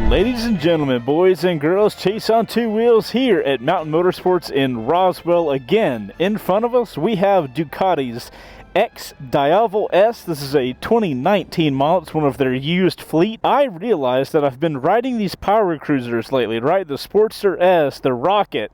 Ladies and gentlemen, boys and girls, Chaseontwowheels here at Mountain Motorsports in Roswell again. In front of us, we have Ducati's XDiavel S. This is a 2019 model. It's one of their used fleet. I realized that I've been riding these power cruisers lately, right? The Sportster S, the Rocket.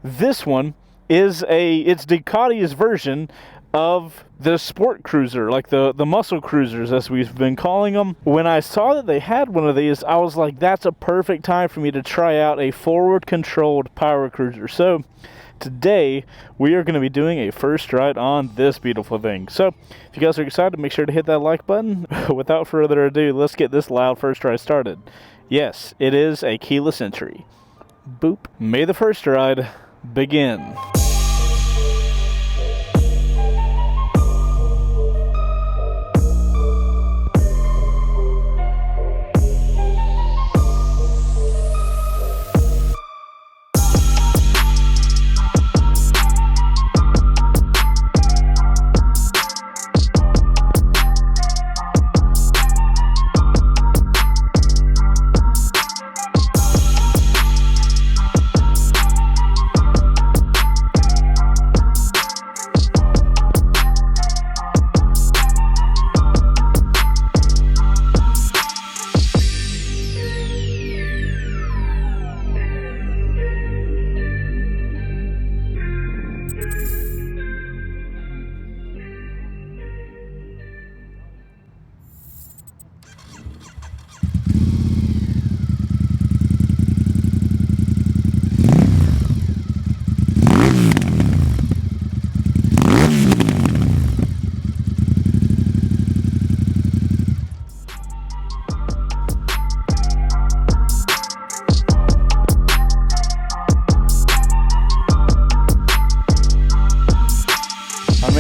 This one is it's Ducati's version of the sport cruiser, like the muscle cruisers as we've been calling them. When I saw that they had one of these, I was like, that's a perfect time for me to try out a forward controlled power cruiser. So today we are going to be doing a first ride on this beautiful thing. So if you guys are excited, make sure to hit that like button. Without further ado, let's get this loud first ride started. Yes, it is a keyless entry. Boop. May the first ride begin.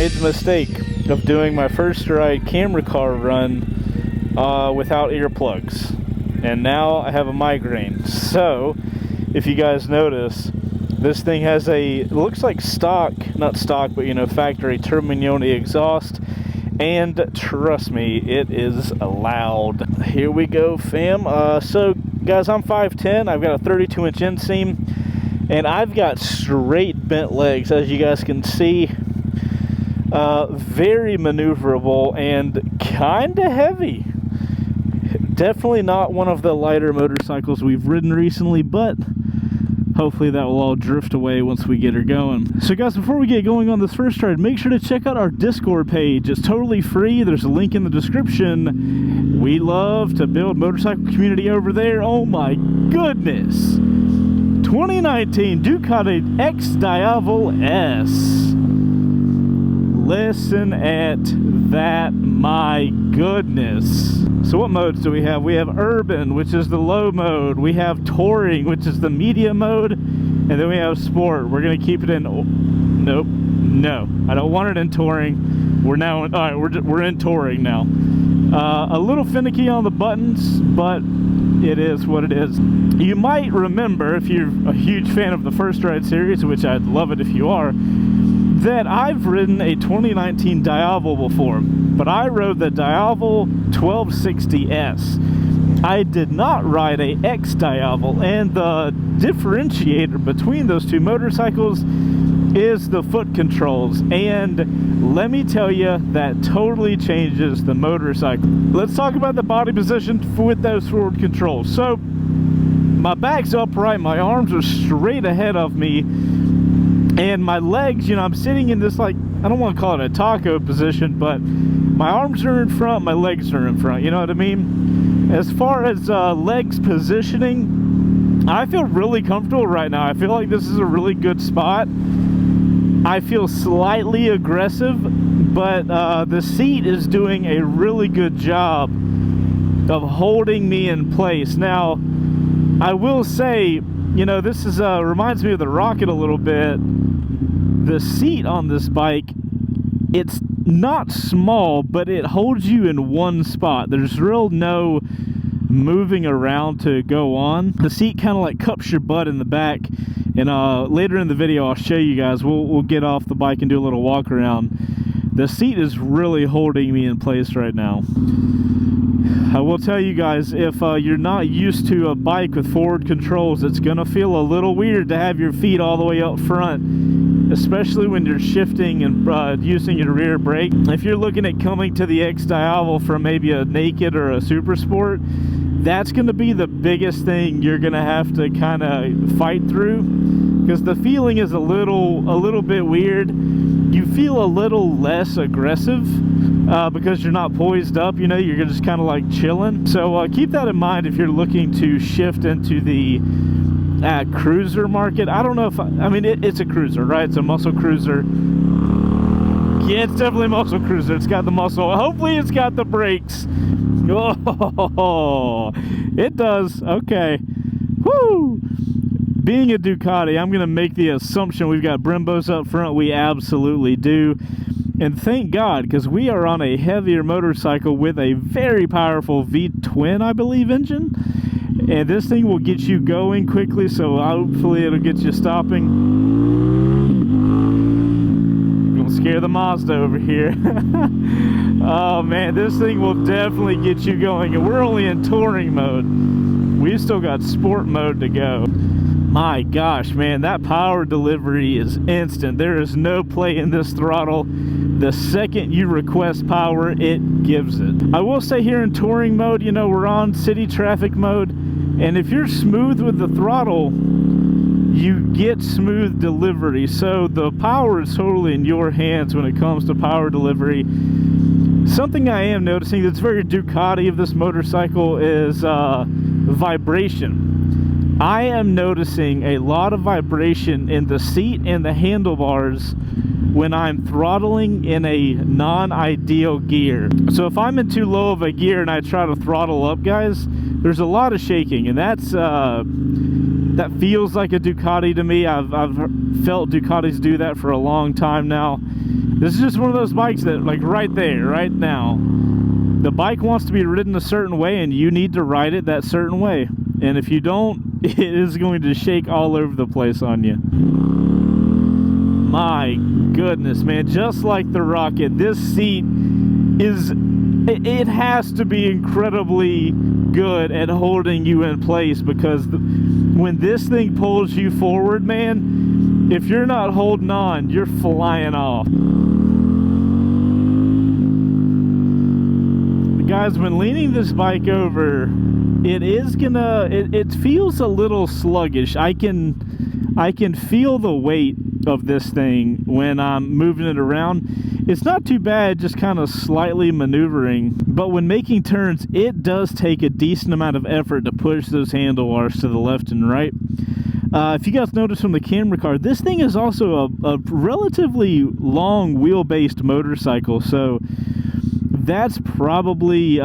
The mistake of doing my first ride camera car run without earplugs, and now I have a migraine. So if you guys notice, this thing has it looks like not stock, but factory Termignoni exhaust, and trust me, it is loud. Here we go, fam. So guys, I'm 5'10", I've got a 32-inch inseam, and I've got straight bent legs, as you guys can see. Very maneuverable and kind of heavy. Definitely not one of the lighter motorcycles we've ridden recently, but hopefully that will all drift away once we get her going. So guys, before we get going on this first ride, make sure to check out our Discord page. It's totally free. There's a link in the description. We love to build motorcycle community over there. Oh my goodness. 2019 Ducati XDiavel S. Listen at that, my goodness. So what modes do we have? We have urban, which is the low mode. We have touring, which is the medium mode. And then we have sport. We're gonna keep it in, nope, no. I don't want it in touring. We're now, all right, we're in touring now. A little finicky on the buttons, but it is what it is. You might remember, if you're a huge fan of the First Ride series, which I'd love it if you are, that I've ridden a 2019 Diavel before, but I rode the Diavel 1260S. I did not ride a XDiavel, and the differentiator between those two motorcycles is the foot controls, and let me tell you, that totally changes the motorcycle. Let's talk about the body position with those forward controls. So my back's upright, my arms are straight ahead of me, and my legs, I'm sitting in this, like, I don't want to call it a taco position, but my arms are in front, my legs are in front, you know what I mean? As far as legs positioning, I feel really comfortable right now. I feel like this is a really good spot. I feel slightly aggressive, but the seat is doing a really good job of holding me in place. Now, I will say, this is reminds me of the Rocket a little bit. The seat on this bike, it's not small, but it holds you in one spot. There's no moving around to go on. The seat kind of like cups your butt in the back, and later in the video I'll show you guys. We'll get off the bike and do a little walk around. The seat is really holding me in place right now. I will tell you guys, if you're not used to a bike with forward controls, it's gonna feel a little weird to have your feet all the way up front, especially when you're shifting and using your rear brake. If you're looking at coming to the XDiavel from maybe a naked or a super sport, that's going to be the biggest thing you're going to have to kind of fight through, because the feeling is a little bit weird. You feel a little less aggressive because you're not poised up, you know, you're just kind of like chilling. So keep that in mind if you're looking to shift into the cruiser market. I don't know if I mean it's a cruiser, right? It's a muscle cruiser. Yeah, it's definitely a muscle cruiser. It's got the muscle. Hopefully it's got the brakes. Oh, it does. Okay. Woo! Being a Ducati, I'm going to make the assumption we've got Brembos up front. We absolutely do. And thank God, because we are on a heavier motorcycle with a very powerful V-twin, I believe, engine. And this thing will get you going quickly, so hopefully it'll get you stopping. Gonna scare the Mazda over here. Oh man, this thing will definitely get you going. And we're only in touring mode. We've still got sport mode to go. My gosh, man, that power delivery is instant. There is no play in this throttle. The second you request power, it gives it. I will say here in touring mode, you know, we're on city traffic mode, and if you're smooth with the throttle, you get smooth delivery. So the power is totally in your hands when it comes to power delivery. Something I am noticing that's very Ducati of this motorcycle is vibration. I am noticing a lot of vibration in the seat and the handlebars when I'm throttling in a non-ideal gear. So if I'm in too low of a gear and I try to throttle up, guys, there's a lot of shaking, and that feels like a Ducati to me. I've felt Ducatis do that for a long time now. This is just one of those bikes that, like, right there, right now, the bike wants to be ridden a certain way, and you need to ride it that certain way. And if you don't, it is going to shake all over the place on you. My goodness, man, just like the Rocket, this seat is, it has to be incredibly good at holding you in place, because when this thing pulls you forward, man, if you're not holding on, you're flying off. Guys, when leaning this bike over, it feels a little sluggish. I can feel the weight of this thing when I'm moving it around. It's not too bad, just kind of slightly maneuvering, but when making turns, it does take a decent amount of effort to push those handlebars to the left and right. If you guys notice from the camera card, this thing is also a relatively long wheel-based motorcycle, so that's probably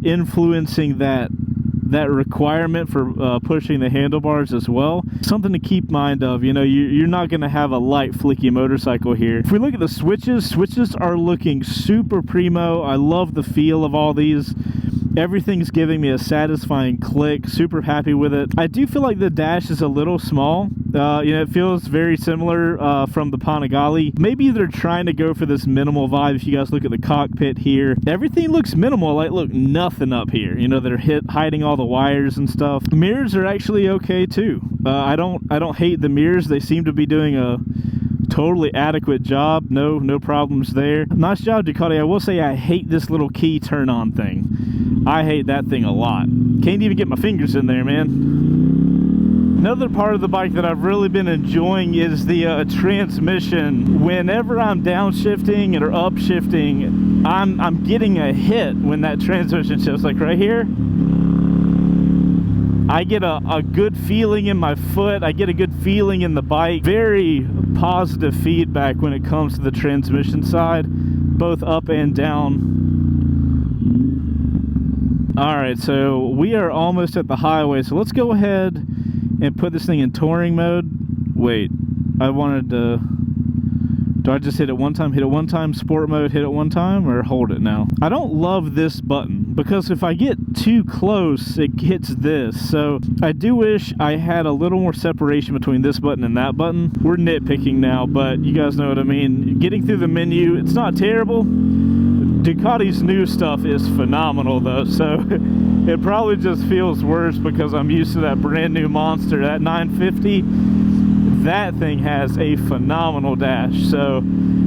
influencing that requirement for pushing the handlebars as well. Something to keep mind of. You know, you're not going to have a light flicky motorcycle here. If we look at the switches are looking super primo. I love the feel of all these. Everything's giving me a satisfying click. Super happy with it. I do feel like the dash is a little small. You know, it feels very similar from the Panigale. Maybe they're trying to go for this minimal vibe. If you guys look at the cockpit here, everything looks minimal. Like, look, nothing up here. You know, they're hiding all the wires and stuff. Mirrors are actually okay too. I don't hate the mirrors. They seem to be doing a totally adequate job. No problems there. Nice job, Ducati. I will say I hate this little key turn on thing. I hate that thing a lot. Can't even get my fingers in there, man. Another part of the bike that I've really been enjoying is the transmission. Whenever I'm downshifting or upshifting, I'm getting a hit when that transmission shifts. Like right here, I get a good feeling in my foot. I get a good feeling in the bike. Very positive feedback when it comes to the transmission side, both up and down. Alright, so we are almost at the highway, so let's go ahead and put this thing in touring mode. Wait, I wanted to... Do I just hit it one time? Hit it one time, sport mode, hit it one time, or hold it now? I don't love this button, because if I get too close, it hits this. So I do wish I had a little more separation between this button and that button. We're nitpicking now, but you guys know what I mean. Getting through the menu, it's not terrible. Ducati's new stuff is phenomenal though, so it probably just feels worse because I'm used to that brand new monster, that 950. That thing has a phenomenal dash. So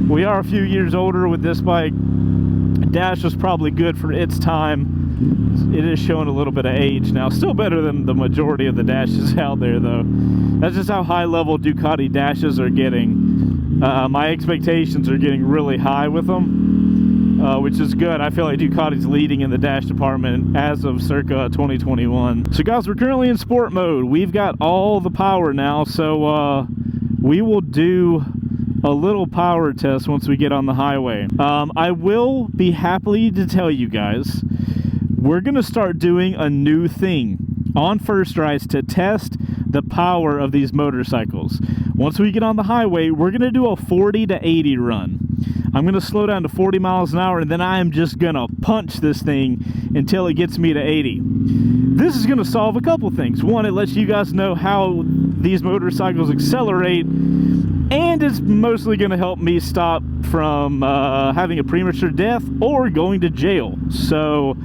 we are a few years older with this bike. Dash was probably good for its time. It is showing a little bit of age now. Still better than the majority of the dashes out there though. That's just how high level Ducati dashes are getting. My expectations are getting really high with them, which is good. I feel like Ducati's leading in the dash department as of circa 2021. So guys, we're currently in sport mode. We've got all the power now, so we will do a little power test once we get on the highway. I will be happy to tell you guys, we're gonna start doing a new thing on first rides to test the power of these motorcycles. Once we get on the highway, we're gonna do a 40 to 80 run. I'm gonna slow down to 40 miles an hour, and then I am just gonna punch this thing until it gets me to 80. This is gonna solve a couple things. One, it lets you guys know how these motorcycles accelerate, and it's mostly gonna help me stop from having a premature death or going to jail. So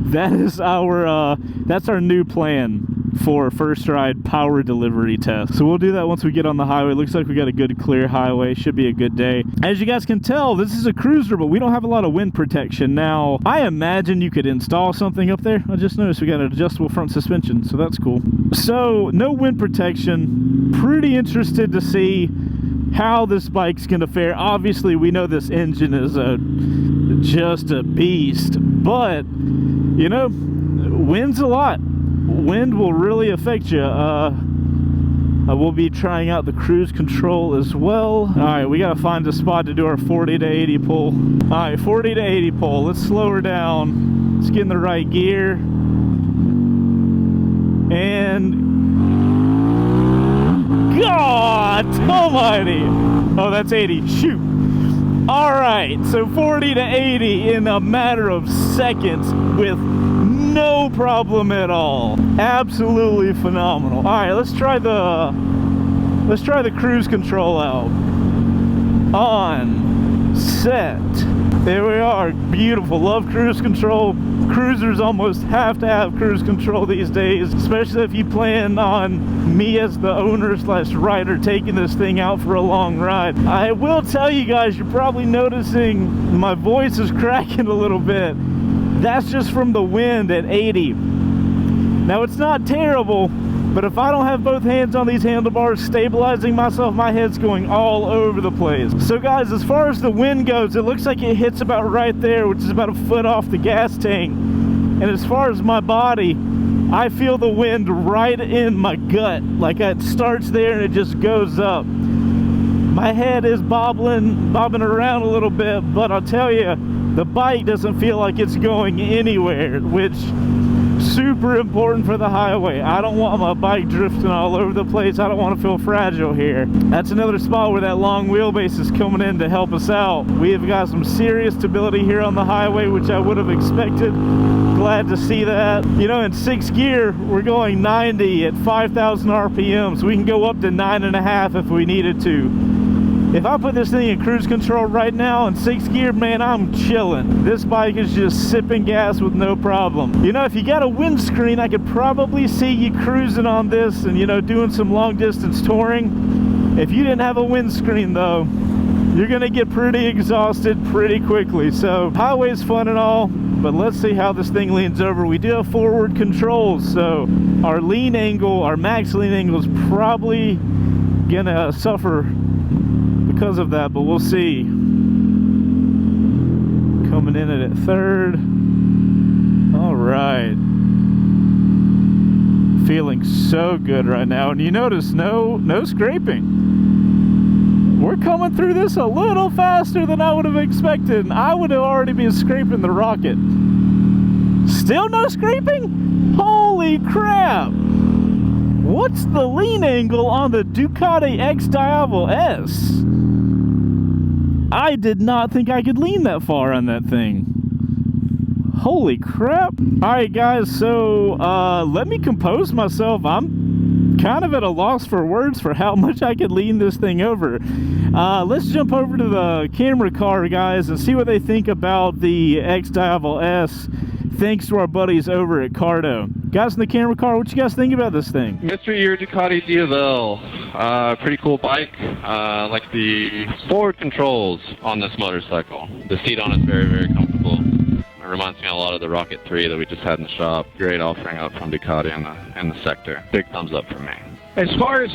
that is that's our new plan for first ride power delivery test. So we'll do that once we get on the highway. Looks like we got a good clear highway. Should be a good day. As you guys can tell, this is a cruiser, but we don't have a lot of wind protection. Now, I imagine you could install something up there. I just noticed we got an adjustable front suspension, so that's cool. So no wind protection. Pretty interested to see how this bike's gonna fare. Obviously, we know this engine is just a beast, but you know, wind's a lot. Wind will really affect you. I will be trying out the cruise control as well. All right, we gotta find a spot to do our 40 to 80 pull. All right, 40 to 80 pull. Let's slow her down. Let's get in the right gear. And God almighty. Oh, that's 80. Shoot. All right, so 40 to 80 in a matter of seconds with no problem at all. Absolutely phenomenal. All right, let's try the cruise control out. On, set. There we are. Beautiful. Love cruise control. Cruisers almost have to have cruise control these days, especially if you plan on me as the owner slash rider taking this thing out for a long ride. I will tell you guys, you're probably noticing my voice is cracking a little bit. That's just from the wind at 80. Now, it's not terrible, but if I don't have both hands on these handlebars stabilizing myself, my head's going all over the place. So guys, as far as the wind goes, it looks like it hits about right there, which is about a foot off the gas tank. And as far as my body, I feel the wind right in my gut. Like it starts there and it just goes up. My head is bobbing around a little bit, but I'll tell you, the bike doesn't feel like it's going anywhere, which super important for the highway. I don't want my bike drifting all over the place. I don't want to feel fragile here. That's another spot where that long wheelbase is coming in to help us out. We have got some serious stability here on the highway, which I would have expected. Glad to see that. You know, in 6th gear, we're going 90 at 5,000 RPM, so we can go up to 9.5 if we needed to. If I put this thing in cruise control right now in 6th gear, man, I'm chilling. This bike is just sipping gas with no problem. You know, if you got a windscreen, I could probably see you cruising on this and, you know, doing some long distance touring. If you didn't have a windscreen though, you're gonna get pretty exhausted pretty quickly. So highway's fun and all, but let's see how this thing leans over. We do have forward controls, so our lean angle, our max lean angle is probably gonna suffer because of that, but we'll see. Coming in at 3rd. All right. Feeling so good right now, and you notice no scraping. We're coming through this a little faster than I would have expected, and I would have already been scraping the rocket. Still no scraping? Holy crap! What's the lean angle on the Ducati XDiavel S? I did not think I could lean that far on that thing. Holy crap. Alright guys, so let me compose myself. I'm kind of at a loss for words for how much I could lean this thing over. Let's jump over to the camera car, guys, and see what they think about the XDiavel S, thanks to our buddies over at Cardo. Guys in the camera car, what you guys think about this thing? Mr. Your Ducati Diavel, pretty cool bike. Like the forward controls on this motorcycle. The seat on it's very, very comfortable. It reminds me a lot of the Rocket 3 that we just had in the shop. Great offering up from Ducati in the sector. Big thumbs up from me. As far as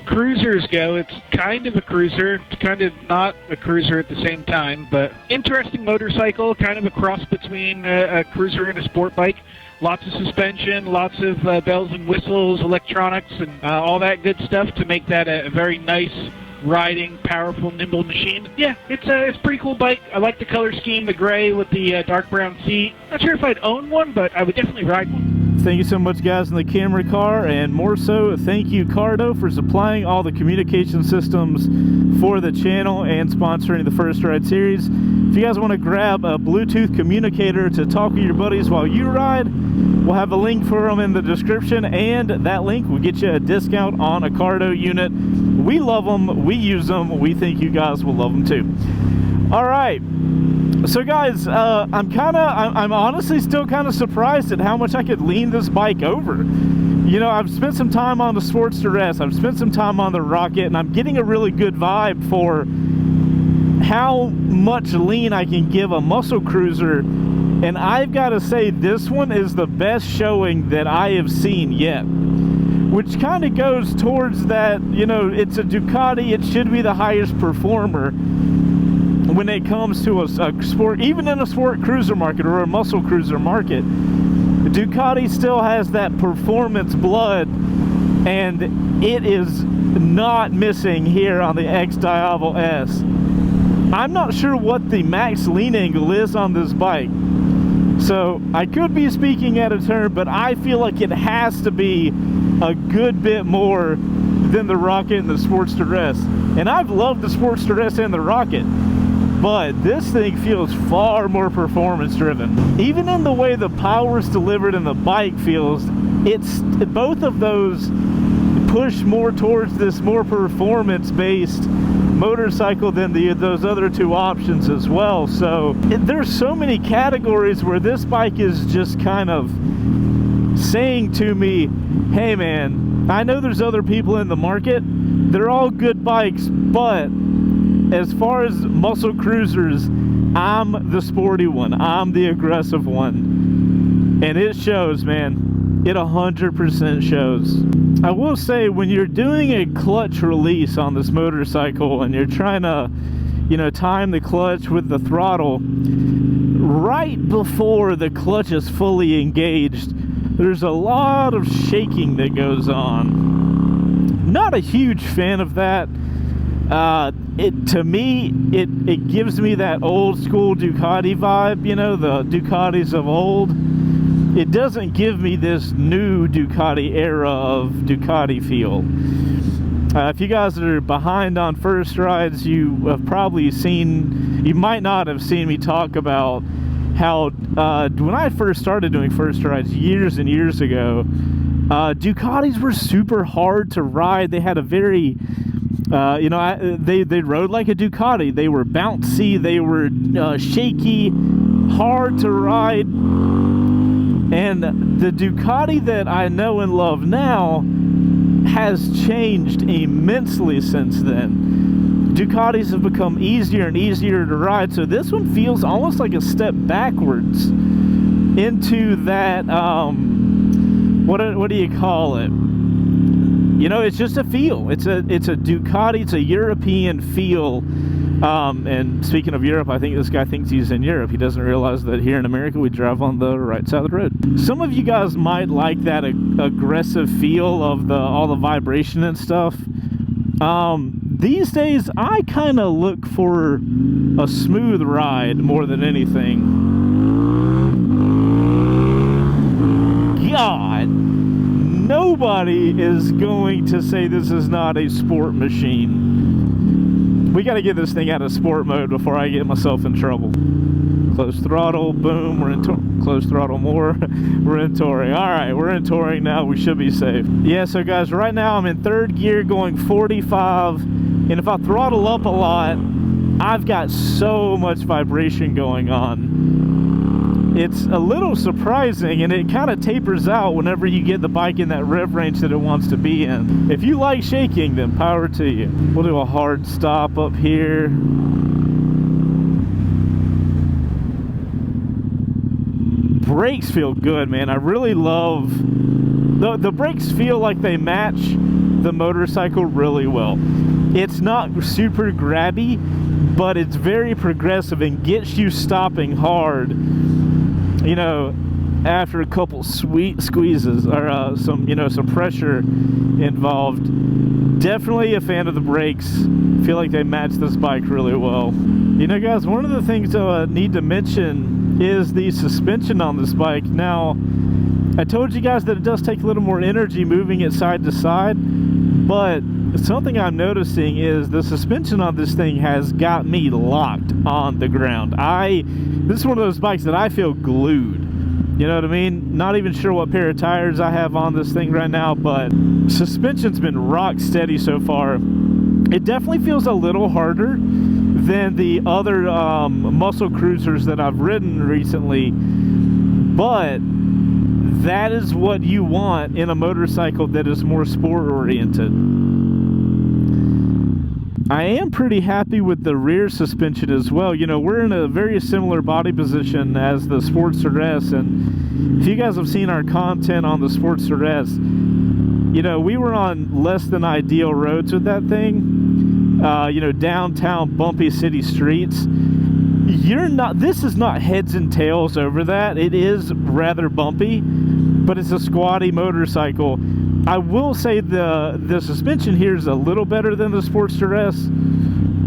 cruisers go, it's kind of a cruiser, kind of not a cruiser at the same time, but interesting motorcycle, kind of a cross between a cruiser and a sport bike. Lots of suspension, lots of bells and whistles, electronics, and all that good stuff to make that a very nice riding, powerful, nimble machine. Yeah, it's a pretty cool bike. I like the color scheme, the gray with the dark brown seat. Not sure if I'd own one, but I would definitely ride one. Thank you so much, guys in the camera car, and more so, thank you, Cardo, for supplying all the communication systems for the channel and sponsoring the First Ride series. If you guys want to grab a Bluetooth communicator to talk with your buddies while you ride, we'll have a link for them in the description, and that link will get you a discount on a Cardo unit. We love them, we use them, we think you guys will love them too. All right. So guys, I'm honestly still kind of surprised at how much I could lean this bike over. You know, I've spent some time on the Sportster S, I've spent some time on the Rocket, and I'm getting a really good vibe for how much lean I can give a muscle cruiser. And I've got to say, this one is the best showing that I have seen yet. Which kind of goes towards that, you know, it's a Ducati, it should be the highest performer when it comes to a sport, even in a sport cruiser market or a muscle cruiser market. Ducati still has that performance blood, and it is not missing here on the XDiavel S. I'm not sure what the max lean angle is on this bike, so I could be speaking out of turn, but I feel like it has to be a good bit more than the Rocket and the Sportster S. And I've loved the Sportster S and the Rocket, but this thing feels far more performance driven. Even in the way the power is delivered and the bike feels, it's both of those push more towards this more performance based motorcycle than those other two options as well. So there's so many categories where this bike is just kind of saying to me, hey man, I know there's other people in the market, they're all good bikes, but as far as muscle cruisers, I'm the sporty one, I'm the aggressive one, and it shows, man. It 100% shows. I will say, when you're doing a clutch release on this motorcycle and you're trying to, you know, time the clutch with the throttle, right before the clutch is fully engaged, there's a lot of shaking that goes on. Not a huge fan of that. To me, it gives me that old school Ducati vibe, you know, the Ducatis of old. It doesn't give me this new Ducati era of Ducati feel. If you guys are behind on First Rides, you have probably seen, you might not have seen me talk about how when I first started doing First Rides years and years ago, Ducatis were super hard to ride. They had a very, you know, they rode like a Ducati. They were bouncy, they were shaky, hard to ride. And the Ducati that I know and love now has changed immensely since then. Ducatis have become easier and easier to ride, so this one feels almost like a step backwards into that, what do you call it? You know, it's just a feel. It's a Ducati, it's a European feel. And speaking of Europe, I think this guy thinks he's in Europe. He doesn't realize that here in America we drive on the right side of the road. Some of you guys might like that aggressive feel of all the vibration and stuff. These days I kind of look for a smooth ride more than anything. God, nobody is going to say this is not a sport machine. We got to get this thing out of sport mode before I get myself in trouble. Close throttle, boom, we're in close throttle more, we're in touring. All right, we're in touring now, we should be safe. Yeah, so guys, right now I'm in third gear going 45, and if I throttle up a lot, I've got so much vibration going on. It's a little surprising, and it kind of tapers out whenever you get the bike in that rev range that it wants to be in. If you like shaking, then power to you. We'll do a hard stop up here. Brakes feel good, man. I really love the brakes. Feel like they match the motorcycle really well. It's not super grabby, but it's very progressive and gets you stopping hard, you know, after a couple sweet squeezes or some pressure involved. Definitely a fan of the brakes. Feel like they match this bike really well. You know, guys, one of the things I need to mention is the suspension on this bike. Now, I told you guys that it does take a little more energy moving it side to side, but something I'm noticing is the suspension on this thing has got me locked on the ground. This is one of those bikes that I feel glued. You know what I mean? Not even sure what pair of tires I have on this thing right now, but suspension's been rock steady so far. It definitely feels a little harder than the other muscle cruisers that I've ridden recently, but that is what you want in a motorcycle that is more sport oriented. I am pretty happy with the rear suspension as well. You know, we're in a very similar body position as the Sportster S, and if you guys have seen our content on the Sportster S, you know, we were on less than ideal roads with that thing. You know, downtown bumpy city streets. This is not heads and tails over that. It is rather bumpy, but it's a squatty motorcycle. I will say the suspension here is a little better than the Sportster S.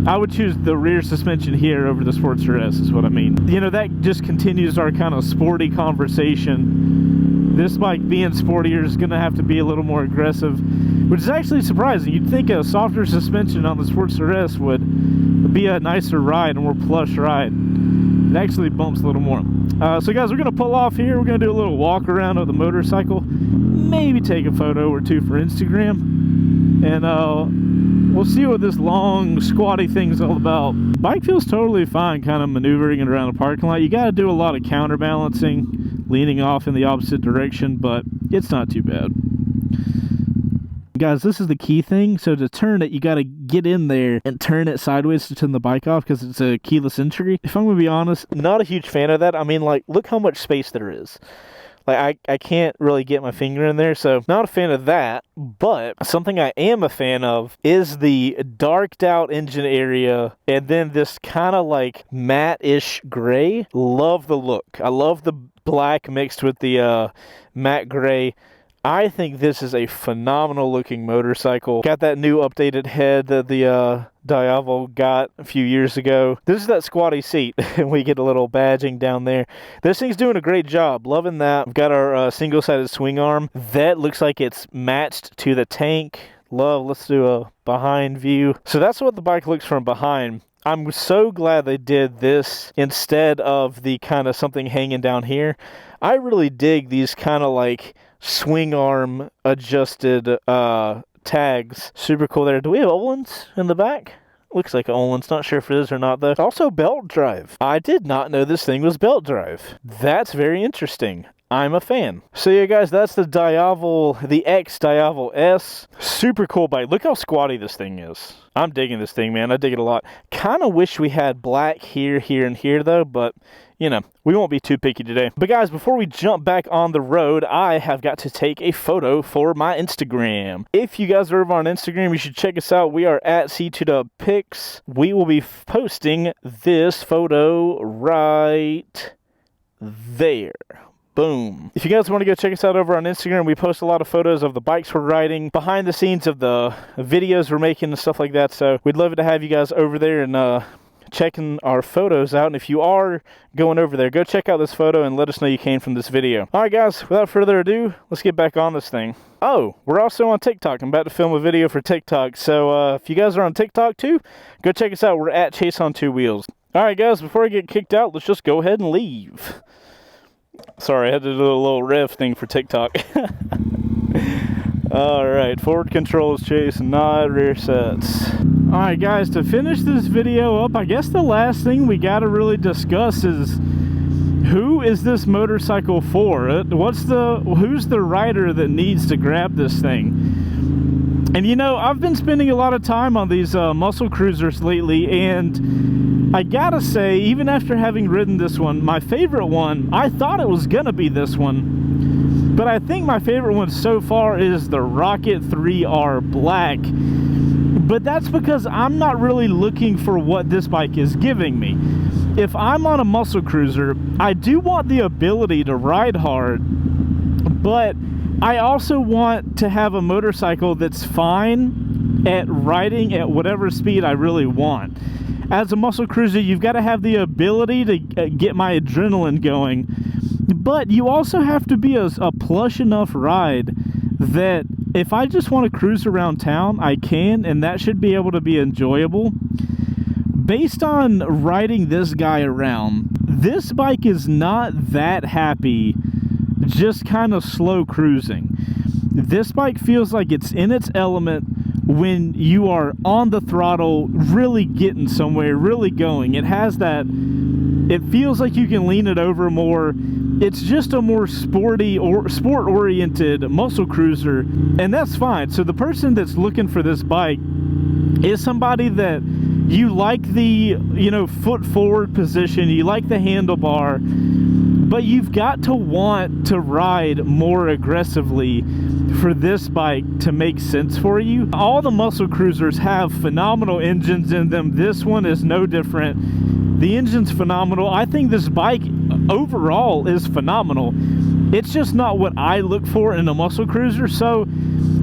I would choose the rear suspension here over the Sportster S, is what I mean. You know, that just continues our kind of sporty conversation. This bike being sportier is going to have to be a little more aggressive, which is actually surprising. You'd think a softer suspension on the Sportster S would be a nicer ride, a more plush ride. It actually bumps a little more. So guys, we're going to pull off here. We're going to do a little walk around of the motorcycle, maybe take a photo or two for Instagram, and we'll see what this long squatty thing's all about. Bike feels totally fine kind of maneuvering it around a parking lot. You got to do a lot of counterbalancing, leaning off in the opposite direction, but it's not too bad. Guys, this is the key thing. So to turn it, you got to get in there and turn it sideways to turn the bike off because it's a keyless entry. If I'm going to be honest, not a huge fan of that. I mean, like, look how much space there is. Like, I can't really get my finger in there, so not a fan of that. But something I am a fan of is the darked out engine area and then this kind of like matte-ish gray. Love the look. I love the black mixed with the matte gray. I think this is a phenomenal looking motorcycle. Got that new updated head that the Diavel got a few years ago. This is that squatty seat, and we get a little badging down there. This thing's doing a great job. Loving that. We've got our single-sided swing arm. That looks like it's matched to the tank. Let's do a behind view. So that's what the bike looks from behind. I'm so glad they did this instead of the kind of something hanging down here. I really dig these kind of like swing arm adjusted tags. Super cool there. Do we have Öhlins in the back? Looks like Öhlins. Not sure if it is or not though. Also belt drive. I did not know this thing was belt drive. That's very interesting. I'm a fan. So yeah guys, that's the Diavel, the XDiavel S. Super cool bike. Look how squatty this thing is. I'm digging this thing, man. I dig it a lot. Kind of wish we had black here, here, and here though, but you know, we won't be too picky today. But guys, before we jump back on the road, I have got to take a photo for my Instagram. If you guys are over on Instagram, you should check us out. We are at C2WPics. We will be posting this photo right there. Boom. If you guys want to go check us out over on Instagram, we post a lot of photos of the bikes we're riding, behind the scenes of the videos we're making and stuff like that. So we'd love to have you guys over there and checking our photos out. And if you are going over there, go check out this photo and let us know you came from this video. All right, guys, without further ado, let's get back on this thing. Oh, we're also on TikTok. I'm about to film a video for TikTok. So if you guys are on TikTok too, go check us out. We're at Chaseontwowheels. All right, guys, before I get kicked out, let's just go ahead and leave. Sorry, I had to do a little rev thing for TikTok. Alright, forward controls, chase, not rear sets. Alright guys, to finish this video up, I guess the last thing we gotta really discuss is who is this motorcycle for? Who's the rider that needs to grab this thing? And you know, I've been spending a lot of time on these muscle cruisers lately, and I gotta say, even after having ridden this one, my favorite one, I thought it was gonna be this one, but I think my favorite one so far is the Rocket 3R Black. But that's because I'm not really looking for what this bike is giving me. If I'm on a muscle cruiser, I do want the ability to ride hard, but I also want to have a motorcycle that's fine at riding at whatever speed I really want. As a muscle cruiser, you've got to have the ability to get my adrenaline going, but you also have to be a plush enough ride that if I just want to cruise around town, I can, and that should be able to be enjoyable. Based on riding this guy around, this bike is not that happy just kind of slow cruising. This bike feels like it's in its element when you are on the throttle, really getting somewhere, really going. It has that, it feels like you can lean it over more. It's just a more sporty or sport-oriented muscle cruiser, and that's fine. So the person that's looking for this bike is somebody that you like the, you know, foot forward position, you like the handlebar, but you've got to want to ride more aggressively for this bike to make sense for you. All the muscle cruisers have phenomenal engines in them. This one is no different. The engine's phenomenal. I think this bike overall is phenomenal. It's just not what I look for in a muscle cruiser. So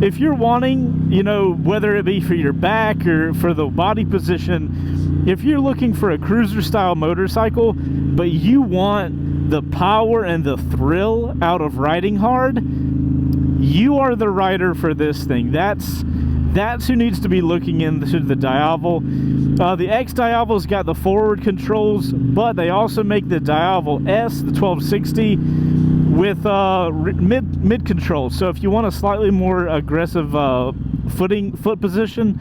if you're wanting, you know, whether it be for your back or for the body position, if you're looking for a cruiser style motorcycle, but you want the power and the thrill out of riding hard, you are the rider for this thing. That's who needs to be looking into the Diavel. The XDiavel's got the forward controls, but they also make the Diavel S, the 1260, with mid control. So if you want a slightly more aggressive foot position,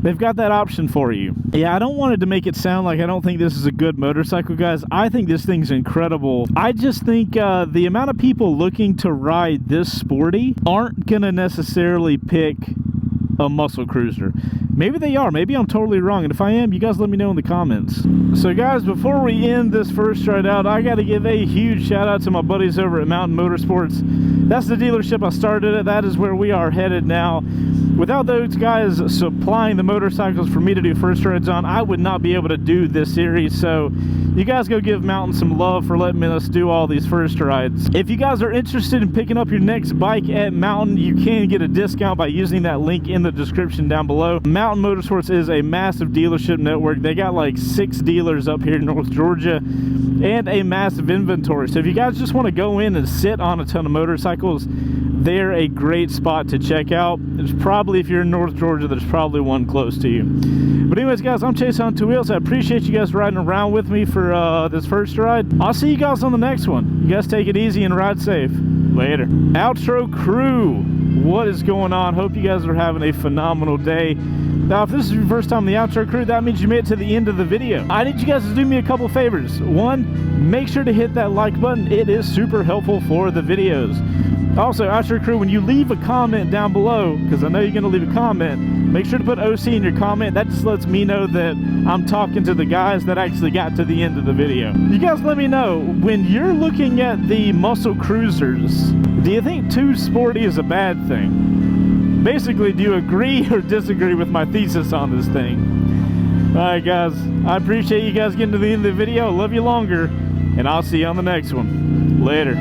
they've got that option for you. Yeah, I don't want it to make it sound like I don't think this is a good motorcycle, guys. I think this thing's incredible. I just think the amount of people looking to ride this sporty aren't gonna necessarily pick a muscle cruiser. Maybe they are. Maybe I'm totally wrong, and if I am, you guys let me know in the comments. So guys, before we end this first ride out, I got to give a huge shout out to my buddies over at Mountain Motorsports. That's the dealership I started at. That is where we are headed now. Without those guys supplying the motorcycles for me to do first rides on, I would not be able to do this series. So you guys go give Mountain some love for letting us do all these first rides. If you guys are interested in picking up your next bike at Mountain, you can get a discount by using that link in the description down below. Mountain Motorsports is a massive dealership network. They got like 6 dealers up here in North Georgia and a massive inventory. So if you guys just want to go in and sit on a ton of motorcycles, they're a great spot to check out. There's probably, if you're in North Georgia, there's probably one close to you. But anyways, guys, I'm Chaseontwowheels. I appreciate you guys riding around with me for this first ride. I'll see you guys on the next one. You guys take it easy and ride safe. Later. Outro crew, what is going on? Hope you guys are having a phenomenal day. Now, if this is your first time in the Outro crew, that means you made it to the end of the video. I need you guys to do me a couple favors. One, make sure to hit that like button. It is super helpful for the videos. Also, Outro crew, when you leave a comment down below, because I know you're going to leave a comment, make sure to put OC in your comment. That just lets me know that I'm talking to the guys that actually got to the end of the video. You guys let me know, when you're looking at the muscle cruisers, do you think too sporty is a bad thing? Basically, do you agree or disagree with my thesis on this thing? Alright guys, I appreciate you guys getting to the end of the video. I love you longer, and I'll see you on the next one. Later.